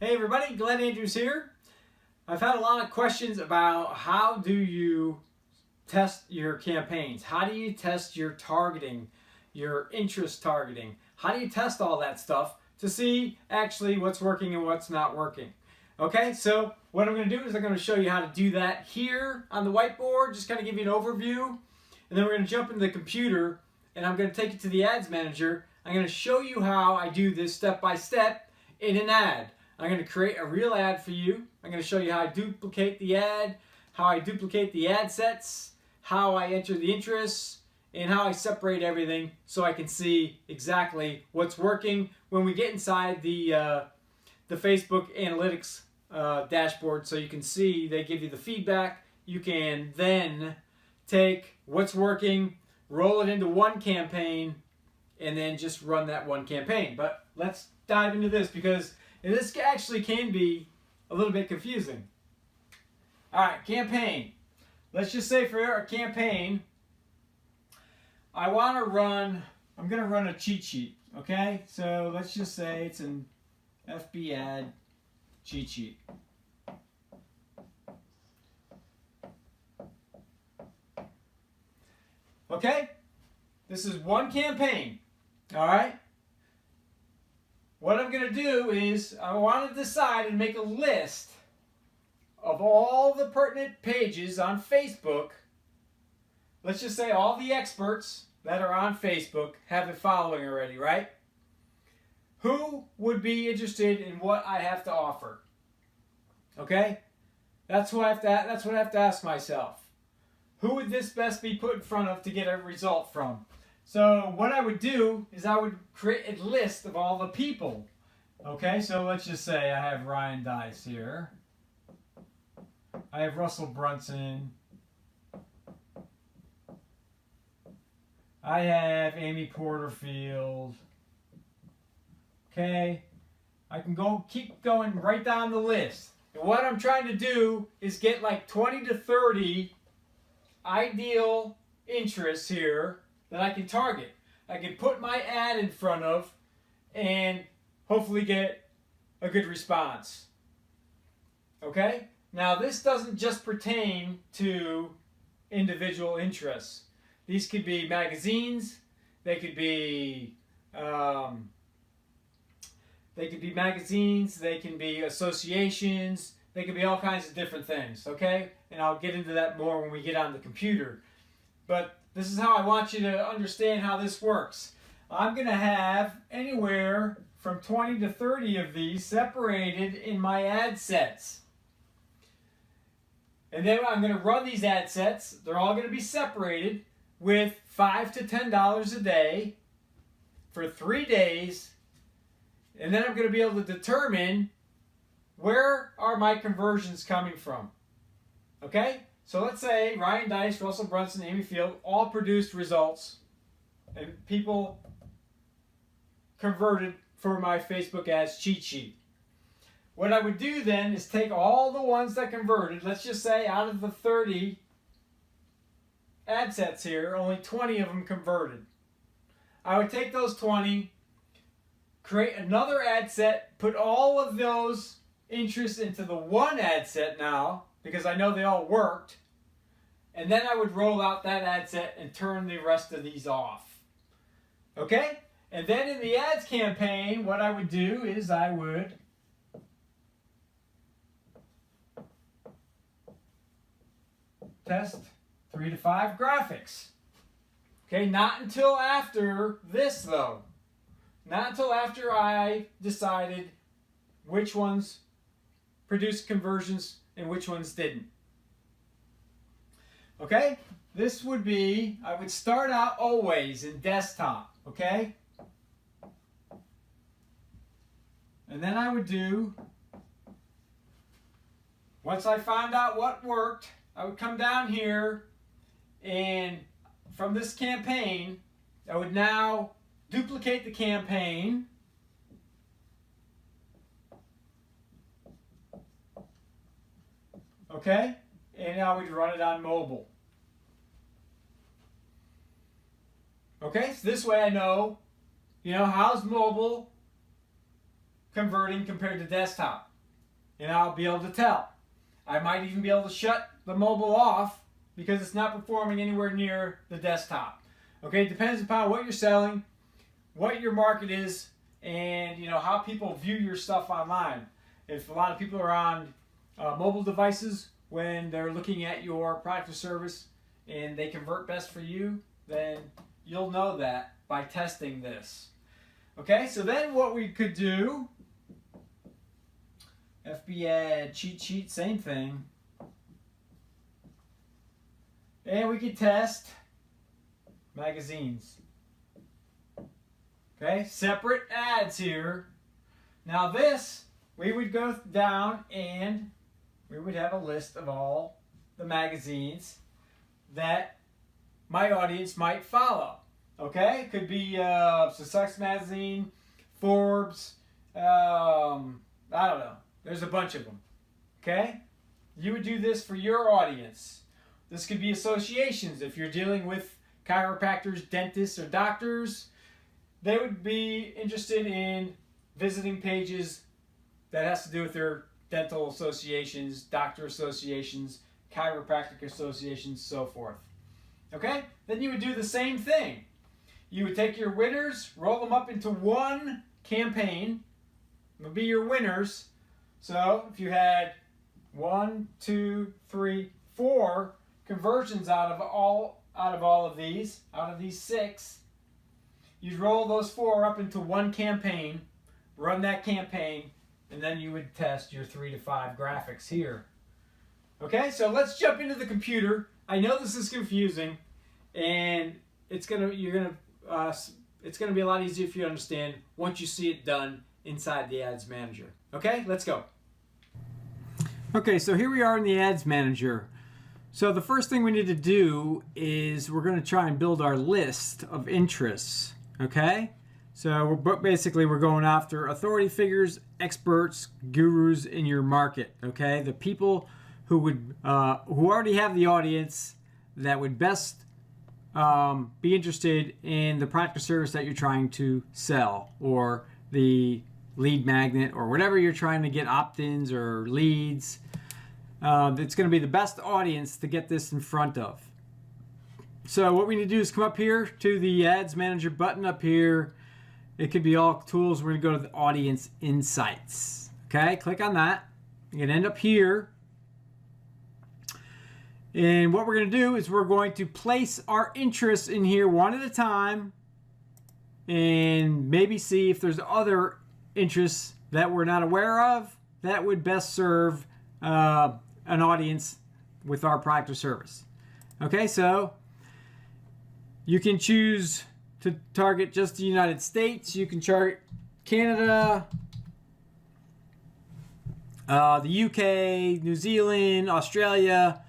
Hey everybody, Glenn Andrews here. I've had a lot of questions about how do you test your campaigns? How do you test your targeting, your interest targeting? How do you test all that stuff to see actually what's working and what's not working? Okay, so what I'm going to do is I'm going to show you how to do that here on the whiteboard, just kind of give you an overview. And then we're going to jump into the computer and I'm going to take you to the ads manager. I'm going to show you how I do this step by step in an ad. I'm going to create a real ad for you. I'm going to show you how I duplicate the ad, how I duplicate the ad sets, how I enter the interests, and how I separate everything so I can see exactly what's working when we get inside the Facebook analytics dashboard, so you can see they give you the feedback. You can then take what's working, roll it into one campaign, and then just run that one campaign. But let's dive into this because this actually can be a little bit confusing. All right, campaign. Let's just say for a campaign, I'm going to run a cheat sheet, okay? So let's just say it's an FB ad cheat sheet. Okay? This is one campaign, all right? What I'm going to do is I want to decide and make a list of all the pertinent pages on Facebook. Let's just say all the experts that are on Facebook have a following already, right? Who would be interested in what I have to offer? Okay? That's what I have to ask myself. Who would this best be put in front of to get a result from? So what I would do is I would create a list of all the people. Okay, so let's just say I have Ryan Dice here. I have Russell Brunson. I have Amy Porterfield. Okay, I can keep going right down the list. And what I'm trying to do is get like 20 to 30 ideal interests here that I can target. I can put my ad in front of and hopefully get a good response. Okay? Now this doesn't just pertain to individual interests. These could be magazines, they could be magazines, they can be associations, they can be all kinds of different things, okay? And I'll get into that more when we get on the computer. But this is how I want you to understand how this works. I'm going to have anywhere from 20 to 30 of these separated in my ad sets. And then I'm going to run these ad sets. They're all going to be separated with $5 to $10 a day for 3 days. And then I'm going to be able to determine where are my conversions coming from. Okay? So let's say Ryan Dice, Russell Brunson, Amy Field all produced results and people converted for my Facebook ads cheat sheet. What I would do then is take all the ones that converted, let's just say out of the 30 ad sets here, only 20 of them converted. I would take those 20, create another ad set, put all of those interests into the one ad set now, because I know they all worked, and then I would roll out that ad set and turn the rest of these off. Okay? And then in the ads campaign, what I would do is I would test 3 to 5 graphics. Okay, not until after this though. Not until after I decided which ones produced conversions and which ones didn't. Okay, this would be, I would start out always in desktop, okay? And then I would do, once I found out what worked, I would come down here and from this campaign, I would now duplicate the campaign. Okay? And now we run it on mobile. Okay? So this way I know, how's mobile converting compared to desktop. and I'll be able to tell. I might even be able to shut the mobile off because it's not performing anywhere near the desktop. Okay, it depends upon what you're selling, what your market is, and how people view your stuff online. If a lot of people are on mobile devices when they're looking at your product or service and they convert best for you, then you'll know that by testing this. Okay, so then what we could do, FB ad, cheat sheet, same thing. And we could test magazines. Okay, separate ads here. Now this, we would go down and we would have a list of all the magazines that my audience might follow. Okay, could be Success Magazine, Forbes, I don't know. There's a bunch of them. Okay, you would do this for your audience. This could be associations. If you're dealing with chiropractors, dentists, or doctors, they would be interested in visiting pages that has to do with their dental associations, doctor associations, chiropractic associations, so forth. Okay? Then you would do the same thing. You would take your winners, roll them up into one campaign. It would be your winners. So if you had 1, 2, 3, 4 conversions out of all of these, out of these 6, you'd roll those 4 up into one campaign, run that campaign, and then you would test your 3 to 5 graphics here. Okay, so let's jump into the computer. I know this is confusing, and it's gonna be a lot easier for you to understand once you see it done inside the Ads Manager. Okay, let's go. Okay, so here we are in the Ads Manager. So the first thing we need to do is we're going to try and build our list of interests. Okay, so we're going after authority figures, experts, gurus in your market. Okay, the people who already have the audience that would best be interested in the product or service that you're trying to sell, or the lead magnet, or whatever you're trying to get opt-ins or leads. It's going to be the best audience to get this in front of. So what we need to do is come up here to the Ads Manager button up here. It could be all tools. We're going to go to the Audience Insights. Okay, click on that. You're going to end up here. And what we're going to do is we're going to place our interests in here one at a time and maybe see if there's other interests that we're not aware of that would best serve an audience with our product or service. Okay, so you can choose to target just the United States. You can target Canada, the UK, New Zealand, Australia,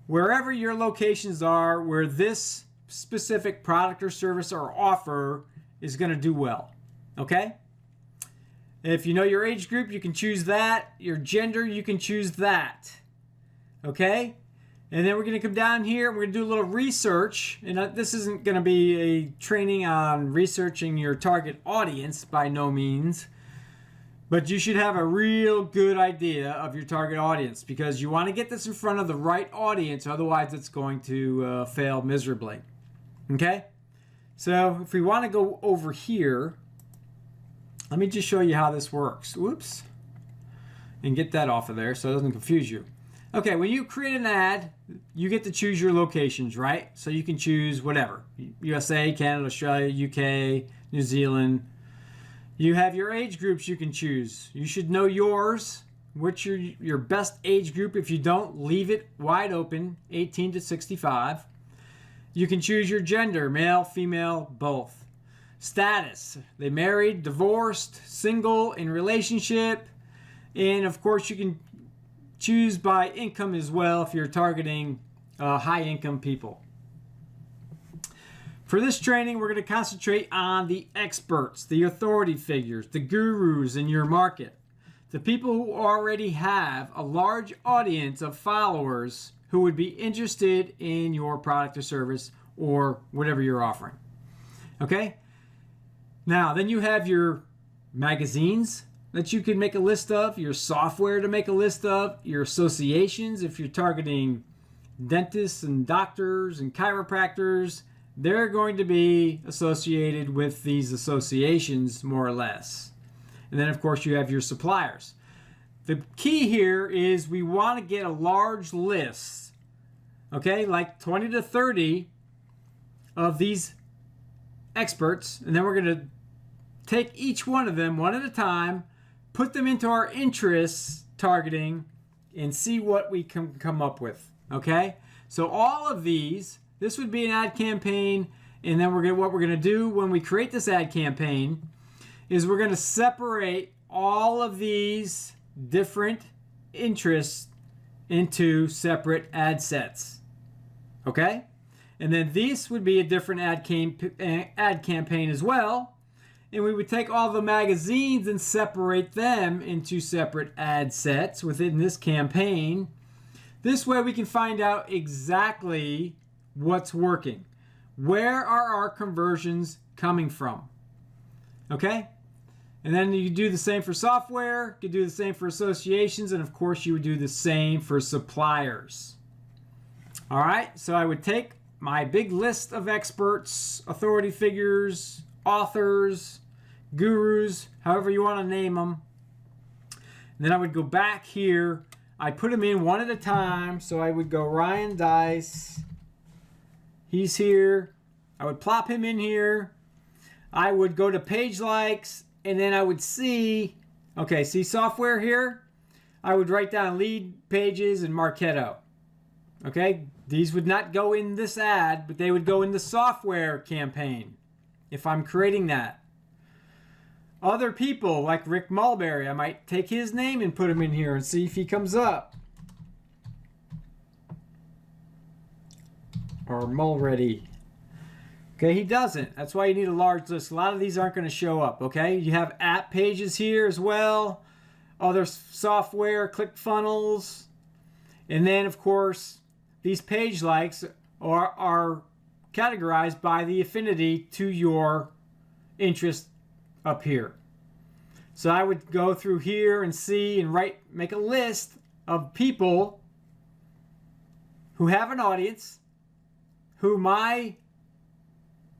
wherever your locations are where this specific product or service or offer is going to do well. Okay? If you know your age group, you can choose that. Your gender, you can choose that. Okay? And then we're going to come down here and we're going to do a little research. And this isn't going to be a training on researching your target audience by no means. But you should have a real good idea of your target audience because you want to get this in front of the right audience. Otherwise, it's going to fail miserably. Okay? So if we want to go over here, let me just show you how this works. Whoops. And get that off of there so it doesn't confuse you. Okay, when you create an ad, you get to choose your locations, right? So you can choose whatever. USA, Canada, Australia, UK, New Zealand. You have your age groups you can choose. You should know yours. What's your best age group? If you don't, leave it wide open, 18 to 65. You can choose your gender, male, female, both. Status, they married, divorced, single, in relationship. And of course you can choose by income as well if you're targeting high income people. For this training, we're going to concentrate on the experts, the authority figures, the gurus in your market, the people who already have a large audience of followers who would be interested in your product or service or whatever you're offering. Okay? Now, then you have your magazines, that you can make a list of, your software to make a list of, your associations. If you're targeting dentists and doctors and chiropractors, they're going to be associated with these associations more or less. And then of course you have your suppliers. The key here is we want to get a large list, okay, like 20 to 30 of these experts, and then we're going to take each one of them one at a time, put them into our interests targeting, and see what we can come up with. Okay, so all of these, this would be an ad campaign, and then what we're gonna do when we create this ad campaign is we're gonna separate all of these different interests into separate ad sets. Okay, and then this would be a different ad campaign as well. And we would take all the magazines and separate them into separate ad sets within this campaign. This way we can find out exactly what's working. Where are our conversions coming from? Okay? And then you do the same for software, you do the same for associations, and of course you would do the same for suppliers. All right, so I would take my big list of experts, authority figures, authors, gurus, however you want to name them. And then I would go back here. I'd put them in one at a time. So I would go Ryan Dice. He's here. I would plop him in here. I would go to page likes, and then I would see, okay, see software here? I would write down lead pages and Marketo. Okay, these would not go in this ad, but they would go in the software campaign if I'm creating that. Other people like Rick Mulberry, I might take his name and put him in here and see if he comes up. Or Mulready. Okay, he doesn't. That's why you need a large list. A lot of these aren't going to show up, okay? You have app pages here as well. Other software, ClickFunnels. And then, of course, these page likes are categorized by the affinity to your interest up here. So I would go through here and see and make a list of people who have an audience, who my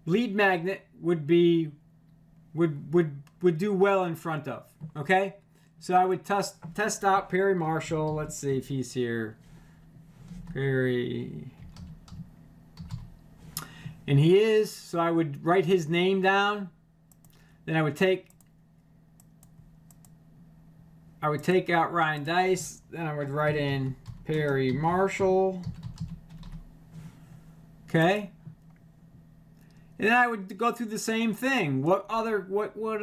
lead magnet would do well in front of. Okay? So I would test out Perry Marshall. Let's see if he's here. Perry. And he is, so I would write his name down. Then I would take out Ryan Dice. Then I would write in Perry Marshall. Okay. And then I would go through the same thing. What are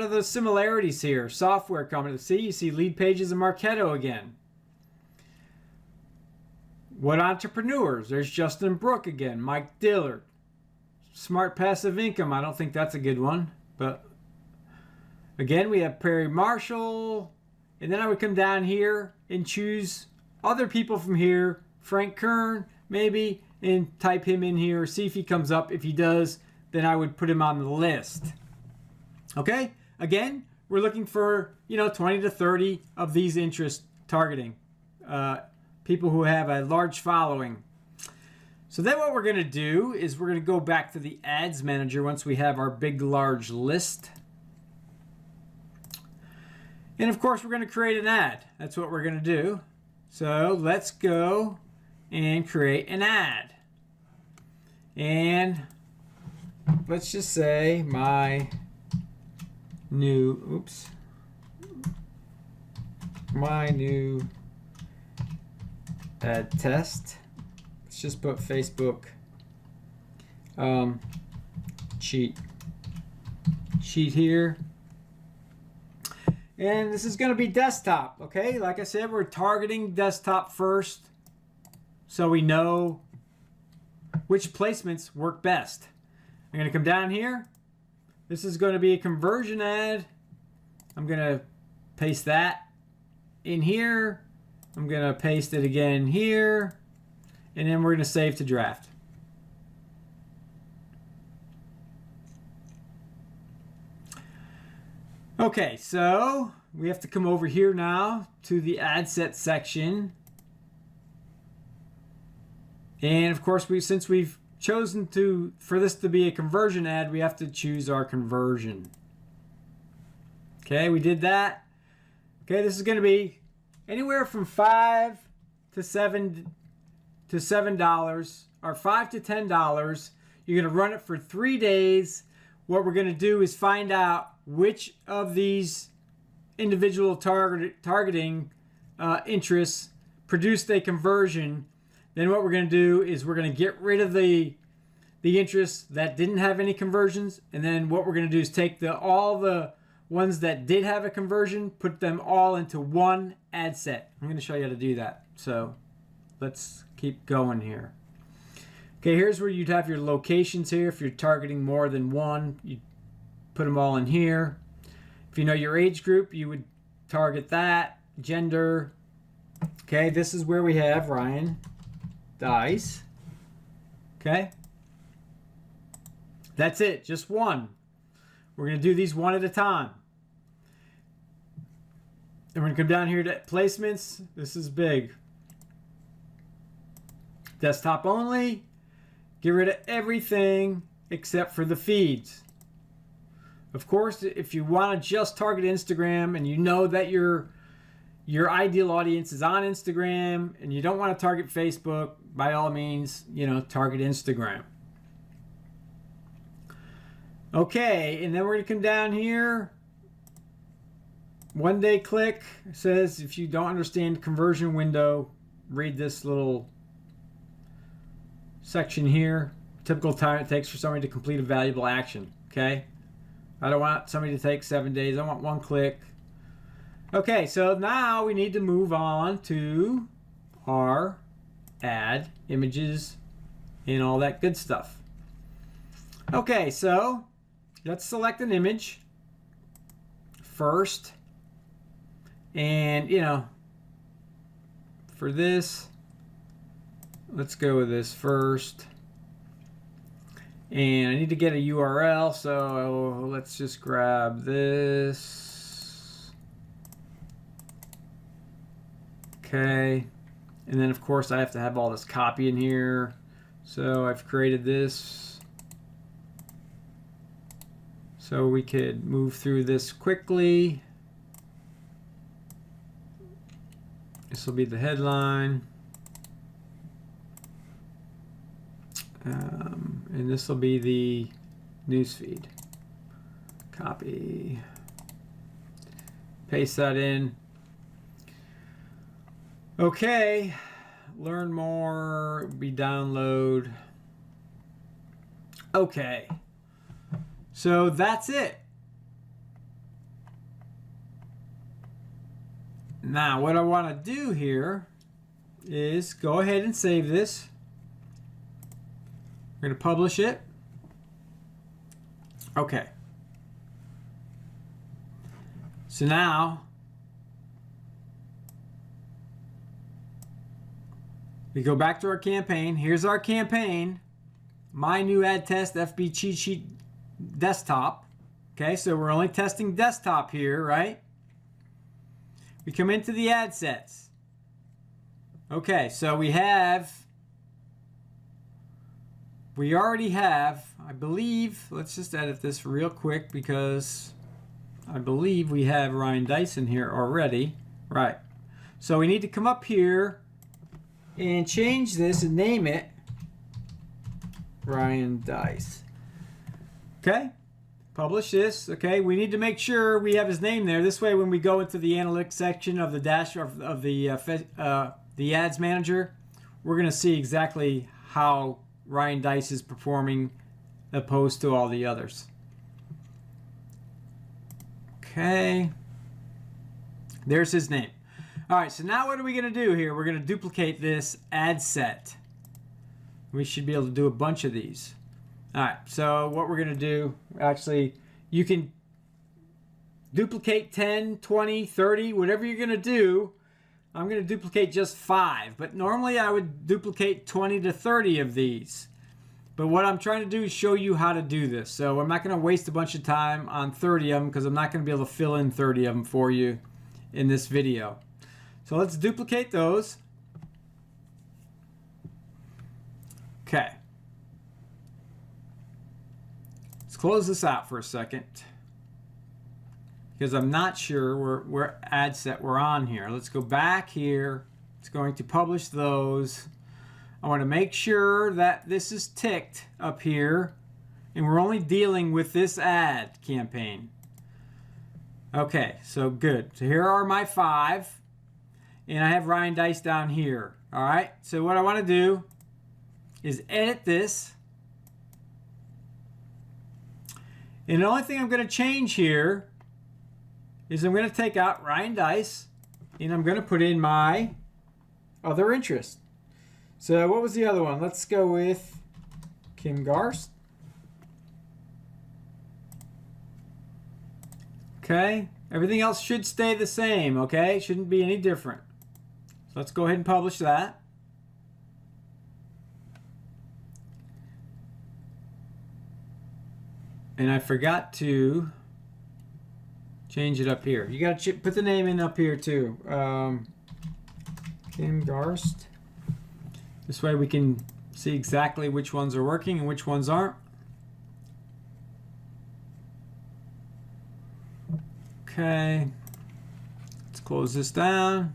the similarities here? Software companies. See, you see lead pages and Marketo again. What entrepreneurs? There's Justin Brook again. Mike Dillard. Smart Passive Income. I don't think that's a good one, but again, we have Perry Marshall. And then I would come down here and choose other people from here. Frank Kern, maybe, and type him in here. See if he comes up. If he does, then I would put him on the list. Okay? Again, we're looking for, 20 to 30 of these interest targeting. People who have a large following. So then what we're going to do is we're going to go back to the Ads Manager once we have our big, large list. And of course, we're going to create an ad. That's what we're going to do. So let's go and create an ad. And let's just say my new ad test. Let's just put Facebook cheat here. And this is going to be desktop, okay? Like I said, we're targeting desktop first so we know which placements work best. I'm going to come down here. This is going to be a conversion ad. I'm going to paste that in here. I'm going to paste it again here. And then we're going to save to draft. Okay, so we have to come over here now to the ad set section. And of course, since we've chosen for this to be a conversion ad, we have to choose our conversion. Okay, we did that. Okay, this is going to be anywhere from $5 to $7 or $5 to $10. You're going to run it for 3 days. What we're going to do is find out which of these individual targeting interests produced a conversion. Then what we're going to do is we're going to get rid of the interests that didn't have any conversions, and then what we're going to do is take all the ones that did have a conversion, put them all into one ad set. I'm going to show you how to do that. So let's keep going here. Okay, here's where you'd have your locations here. If you're targeting more than one, you put them all in here. If you know your age group, you would target that. Gender. Okay, this is where we have Ryan Dice. Okay. That's it, just one. We're going to do these one at a time. And we're going to come down here to placements. This is big. Desktop only. Get rid of everything except for the feeds. Of course, if you want to just target Instagram and you know that your ideal audience is on Instagram and you don't want to target Facebook, by all means, target Instagram. Okay, and then we're going to come down here. One day click says if you don't understand conversion window, read this little section here. Typical time it takes for somebody to complete a valuable action. Okay, I don't want somebody to take 7 days. I want one click. Okay, so now we need to move on to our ad images and all that good stuff. Okay, so let's select an image first. And, for this, let's go with this first. And I need to get a URL, so let's just grab this. Okay. And then, of course, I have to have all this copy in here. So I've created this so we could move through this quickly. This will be the headline. And this will be the newsfeed. Copy. Paste that in. Okay. Learn more. Be download. Okay. So that's it. Now, what I want to do here is go ahead and save this. We're going to publish it. Okay. So now, we go back to our campaign. Here's our campaign. My new ad test FB cheat sheet desktop. Okay, so we're only testing desktop here, right? We come into the ad sets. Okay, so we already have, I believe, let's just edit this real quick because I believe we have Ryan Dice in here already. Right. So we need to come up here and change this and name it Ryan Dice. Okay. Publish this. Okay, we need to make sure we have his name there. This way, when we go into the analytics section of the the ads manager, we're going to see exactly how Ryan Dice is performing opposed to all the others. Okay, there's his name. All right, so now what are we going to do here? We're going to duplicate this ad set. We should be able to do a bunch of these. All right, so what we're going to do, actually, you can duplicate 10, 20, 30, whatever you're going to do. I'm going to duplicate just 5, but normally I would duplicate 20 to 30 of these. But what I'm trying to do is show you how to do this. So I'm not going to waste a bunch of time on 30 of them because I'm not going to be able to fill in 30 of them for you in this video. So let's duplicate those. Okay. Let's close this out for a second because I'm not sure where ad set we're on here. Let's go back here. It's going to publish those. I want to make sure that this is ticked up here and we're only dealing with this ad campaign. Okay, so good. So here are my 5 and I have Ryan Dice down here. All right, so what I want to do is edit this. And the only thing I'm going to change here is I'm going to take out Ryan Dice and I'm going to put in my other interest. So what was the other one? Let's go with Kim Garst. Okay, everything else should stay the same, okay? Shouldn't be any different. So let's go ahead and publish that. And I forgot to change it up here. You got to put the name in up here too. Kim Garst. This way we can see exactly which ones are working and which ones aren't. Okay, let's close this down.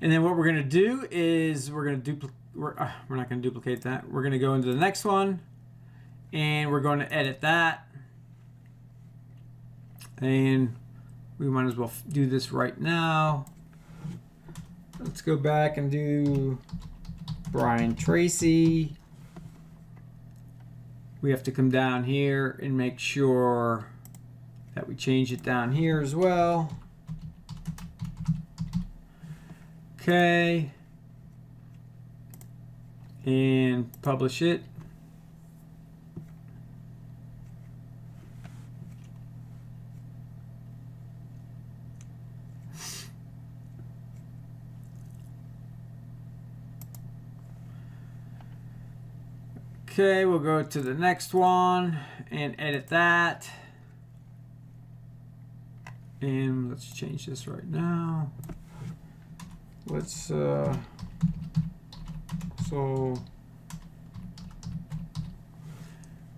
And then what we're going to do is we're not going to duplicate that. We're going to go into the next one and we're going to edit that. And we might as well do this right now. Let's go back and do Brian Tracy. We have to come down here and make sure that we change it down here as well. Okay. And publish it. Okay, we'll go to the next one and edit that. And let's change this right now. Let's so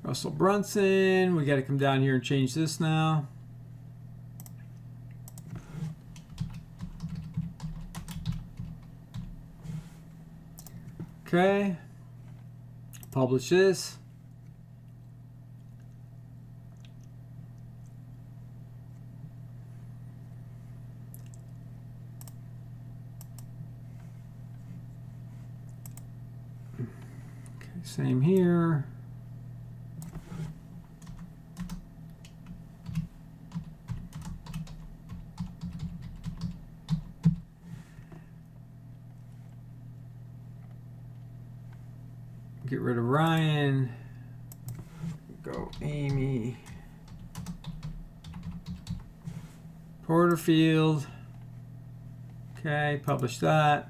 Russell Brunson, we got to come down here and change this now. Okay. Publish this. Okay, same here. Get rid of Ryan. Go Amy. Porterfield. Okay, publish that.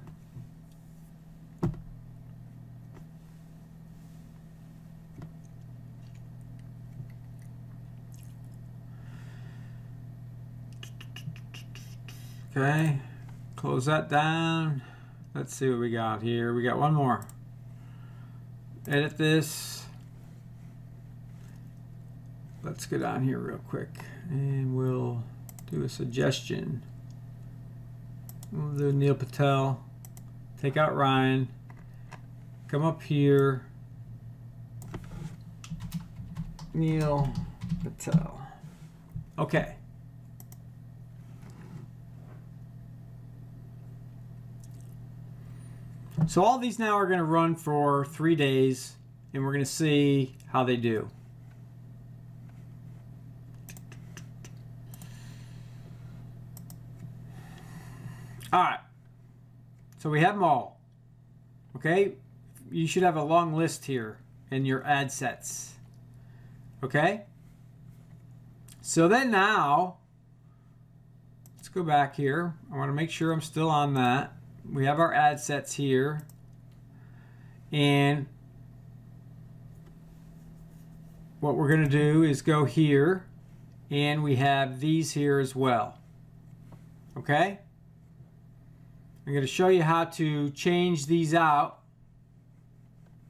Okay, close that down. Let's see what we got here. We got one more. Edit this. Let's go down here real quick and we'll do a suggestion. We'll do Neil Patel. Take out Ryan. Come up here. Neil Patel. Okay. So all these now are going to run for 3 days, and we're going to see how they do. All right. So we have them all. Okay? You should have a long list here in your ad sets. Okay? So then now, let's go back here. I want to make sure I'm still on that. We have our ad sets here. And what we're going to do is go here, and we have these here as well. Okay? I'm going to show you how to change these out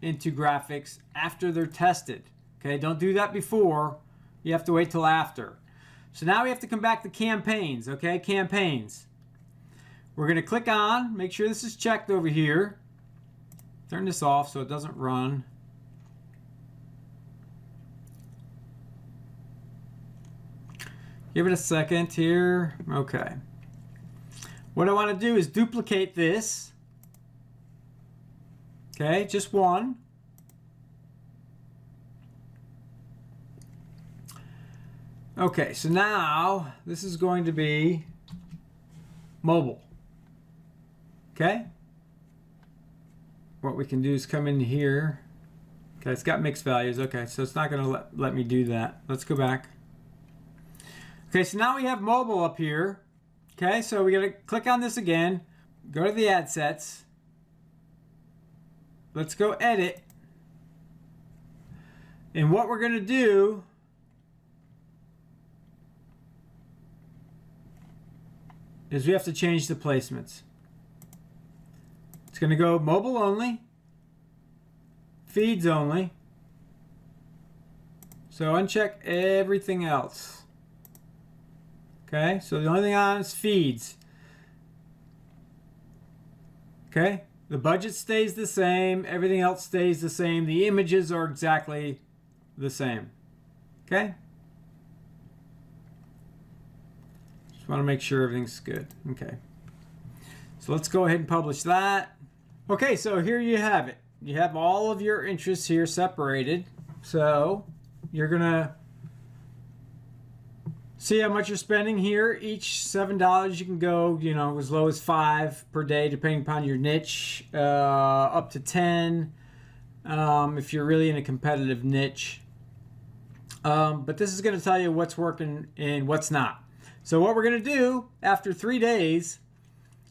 into graphics after they're tested. Okay, don't do that before. You have to wait till after. So now we have to come back to campaigns. Okay, campaigns. We're going to click on, make sure this is checked over here. Turn this off so it doesn't run. Give it a second here. Okay. What I want to do is duplicate this. Okay, just one. Okay, so now this is going to be mobile. Okay? What we can do is come in here. Okay, it's got mixed values. Okay, so it's not going to let me do that. Let's go back. Okay, so now we have mobile up here. Okay, so we got to click on this again. Go to the ad sets. Let's go edit. And what we're going to do is we have to change the placements. It's going to go mobile only, feeds only. So uncheck everything else. Okay, so the only thing on is feeds. Okay, the budget stays the same, everything else stays the same, the images are exactly the same. Okay? Just want to make sure everything's good. Okay. So let's go ahead and publish that. Okay, so here you have it. You have all of your interests here separated. So you're going to see how much you're spending here. Each $7 you can go, you know, as low as $5 per day, depending upon your niche, up to 10 if you're really in a competitive niche. But this is going to tell you what's working and what's not. So what we're going to do after 3 days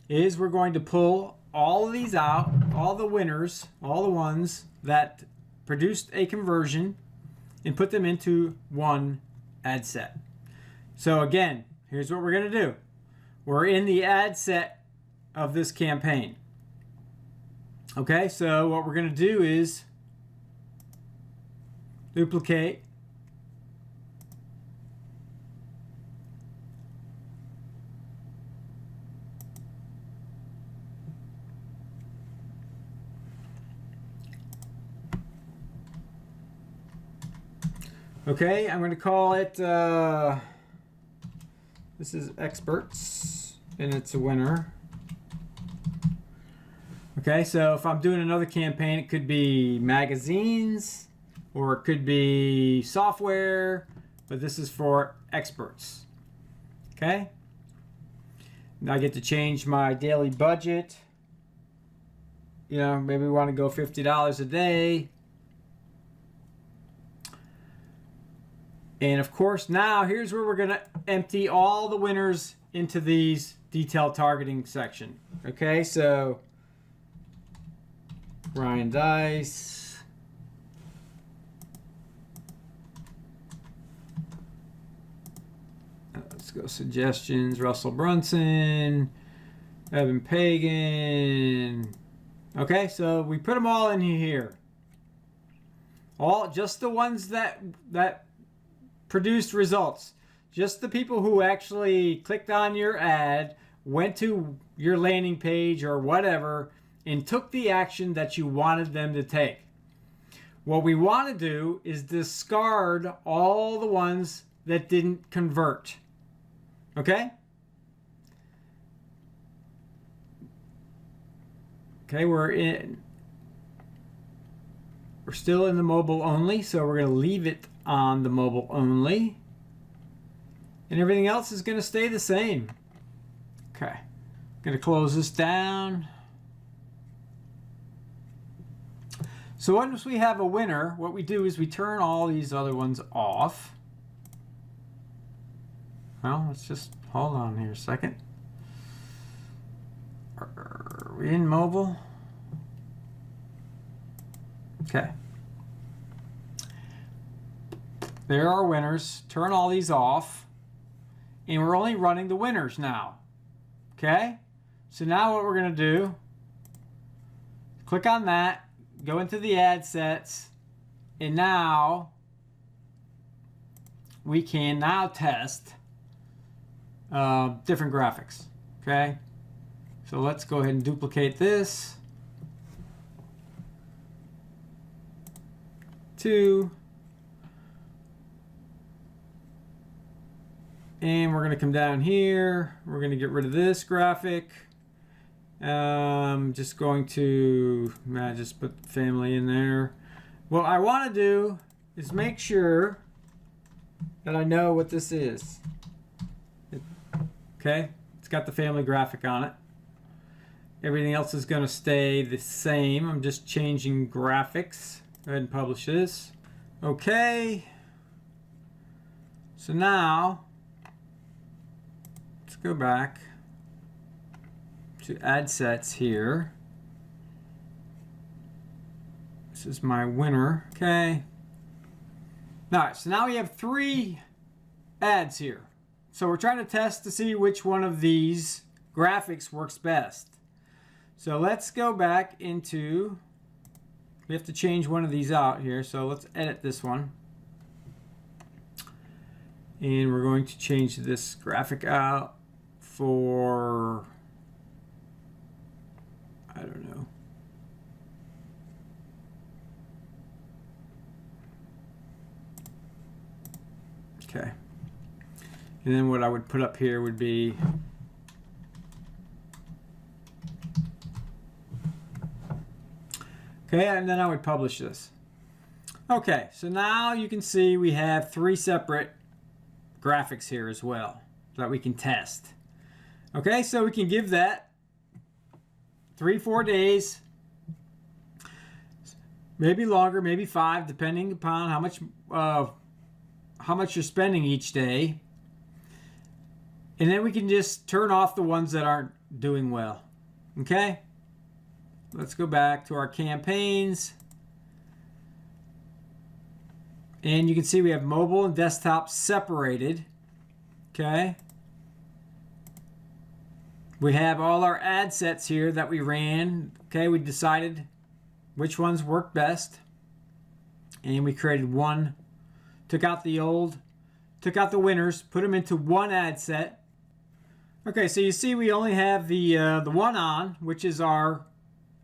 is we're going to pull all of these out, all the winners, all the ones that produced a conversion, and put them into one ad set. So again, here's what we're going to do. We're in the ad set of this campaign. Okay, so what we're going to do is duplicate. Okay, I'm going to call it, this is experts, and it's a winner. Okay, so if I'm doing another campaign, it could be magazines, or it could be software, but this is for experts. Okay? Now I get to change my daily budget. You know, maybe we want to go $50 a day. And of course, now here's where we're going to empty all the winners into these detailed targeting section. Okay, so Ryan Dice. Let's go suggestions. Russell Brunson. Evan Pagan. Okay, so we put them all in here. All just the ones that produced results. Just the people who actually clicked on your ad, went to your landing page or whatever, and took the action that you wanted them to take. What we want to do is discard all the ones that didn't convert. Okay? Okay, we're still in the mobile only, so we're going to leave it on the mobile only. And everything else is going to stay the same. Okay. Going to close this down. So once we have a winner, what we do is we turn all these other ones off. Well, let's just hold on here a second. Are we in mobile? Okay. There are winners. Turn all these off. And we're only running the winners now. Okay? So now what we're going to do, click on that, go into the ad sets, and now we can now test different graphics. Okay? So let's go ahead and duplicate this. 2. And we're going to come down here. We're going to get rid of this graphic. Just going to just put the family in there. What I want to do is make sure that I know what this is. Okay, it's got the family graphic on it. Everything else is going to stay the same. I'm just changing graphics. Go ahead and publish this. Okay. So now, let's go back to ad sets here. This is my winner. Okay. Alright, so now we have 3 ads here. So we're trying to test to see which one of these graphics works best. So let's go back into, we have to change one of these out here. So let's edit this one. And we're going to change this graphic out for, I don't know. Okay. And then what I would put up here would be okay, and then I would publish this. Okay, so now you can see we have 3 separate graphics here as well that we can test. Okay, so we can give that 3-4 days, maybe longer, maybe 5, depending upon how much you're spending each day. And then we can just turn off the ones that aren't doing well. Okay? Let's go back to our campaigns. And you can see we have mobile and desktop separated. Okay? We have all our ad sets here that we ran. Okay, we decided which ones worked best. And we created one. Took out the winners, put them into one ad set. Okay, so you see we only have the one on, which is our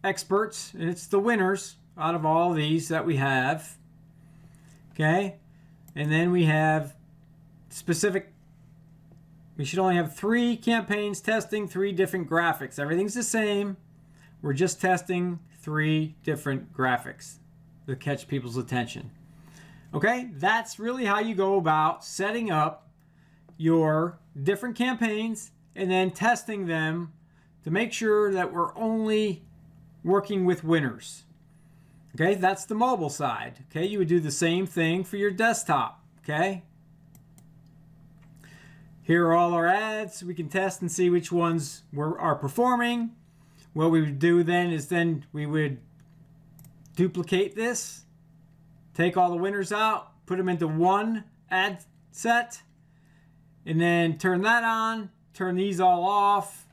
experts, and it's the winners out of all these that we have. Okay, and then we have specific, we should only have 3 campaigns testing 3 different graphics. Everything's the same. We're just testing 3 different graphics to catch people's attention. Okay, that's really how you go about setting up your different campaigns and then testing them to make sure that we're only working with winners. Okay, that's the mobile side. Okay, you would do the same thing for your desktop. Okay, here are all our ads. We can test and see which ones are performing. What we would do then is we would duplicate this, take all the winners out, put them into one ad set, and then turn that on, turn these all off,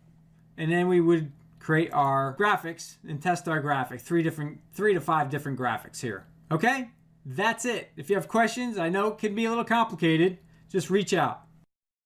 and then we would create our graphics and test our graphics. 3 to 5 different graphics here. Okay, that's it. If you have questions, I know it can be a little complicated, just reach out.